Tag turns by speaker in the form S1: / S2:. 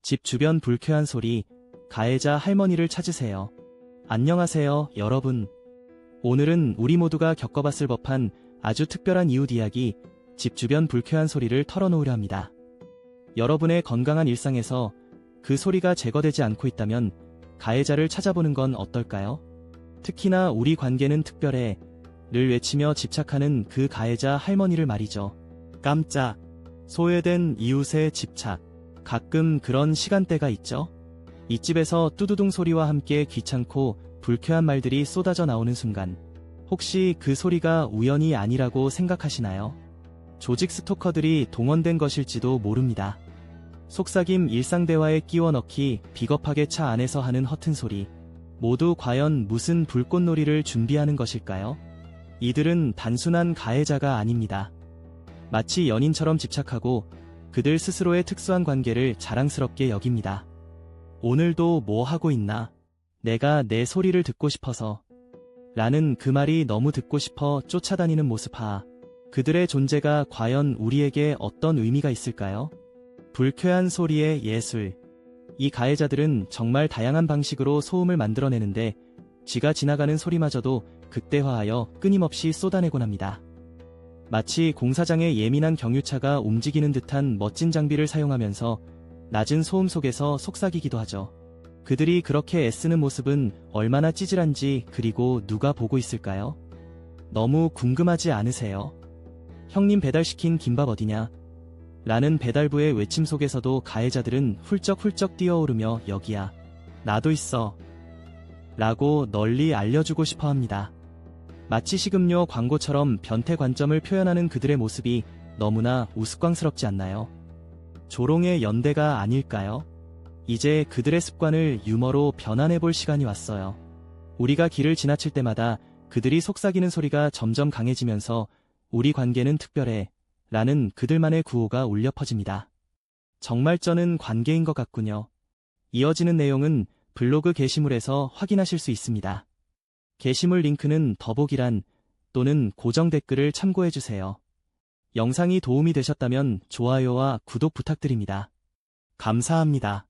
S1: 집 주변 불쾌한 소리, 가해자 할머니를 찾으세요. 안녕하세요, 여러분. 오늘은 우리 모두가 겪어봤을 법한 아주 특별한 이웃 이야기, 집 주변 불쾌한 소리를 털어놓으려 합니다. 여러분의 건강한 일상에서 그 소리가 제거되지 않고 있다면 가해자를 찾아보는 건 어떨까요? 특히나 우리 관계는 특별해 를 외치며 집착하는 그 가해자 할머니를 말이죠. 깜짝, 소외된 이웃의 집착. 가끔 그런 시간대가 있죠. 이 집에서 뚜두둥 소리와 함께 귀찮고 불쾌한 말들이 쏟아져 나오는 순간, 혹시 그 소리가 우연이 아니라고 생각하시나요? 조직 스토커들이 동원된 것일지도 모릅니다. 속삭임 일상 대화에 끼워 넣기, 비겁하게 차 안에서 하는 허튼 소리, 모두 과연 무슨 불꽃놀이를 준비하는 것일까요? 이들은 단순한 가해자가 아닙니다. 마치 연인처럼 집착하고 그들 스스로의 특수한 관계를 자랑스럽게 여깁니다. 오늘도 뭐 하고 있나? 내가 내 소리를 듣고 싶어서. 라는 그 말이 너무 듣고 싶어 쫓아다니는 모습 그들의 존재가 과연 우리에게 어떤 의미가 있을까요? 불쾌한 소리의 예술. 이 가해자들은 정말 다양한 방식으로 소음을 만들어내는데 쥐가 지나가는 소리마저도 극대화하여 끊임없이 쏟아내곤 합니다. 마치 공사장의 예민한 경유차가 움직이는 듯한 멋진 장비를 사용하면서 낮은 소음 속에서 속삭이기도 하죠. 그들이 그렇게 애쓰는 모습은 얼마나 찌질한지, 그리고 누가 보고 있을까요? 너무 궁금하지 않으세요? 형님 배달시킨 김밥 어디냐? 라는 배달부의 외침 속에서도 가해자들은 훌쩍훌쩍 뛰어오르며 여기야. 나도 있어. 라고 널리 알려주고 싶어 합니다. 마치 식음료 광고처럼 변태 관점을 표현하는 그들의 모습이 너무나 우스꽝스럽지 않나요? 조롱의 연대가 아닐까요? 이제 그들의 습관을 유머로 변환해볼 시간이 왔어요. 우리가 길을 지나칠 때마다 그들이 속삭이는 소리가 점점 강해지면서 우리 관계는 특별해 라는 그들만의 구호가 울려 퍼집니다. 정말 쩌는 관계인 것 같군요. 이어지는 내용은 블로그 게시물에서 확인하실 수 있습니다. 게시물 링크는 더보기란 또는 고정 댓글을 참고해주세요. 영상이 도움이 되셨다면 좋아요와 구독 부탁드립니다. 감사합니다.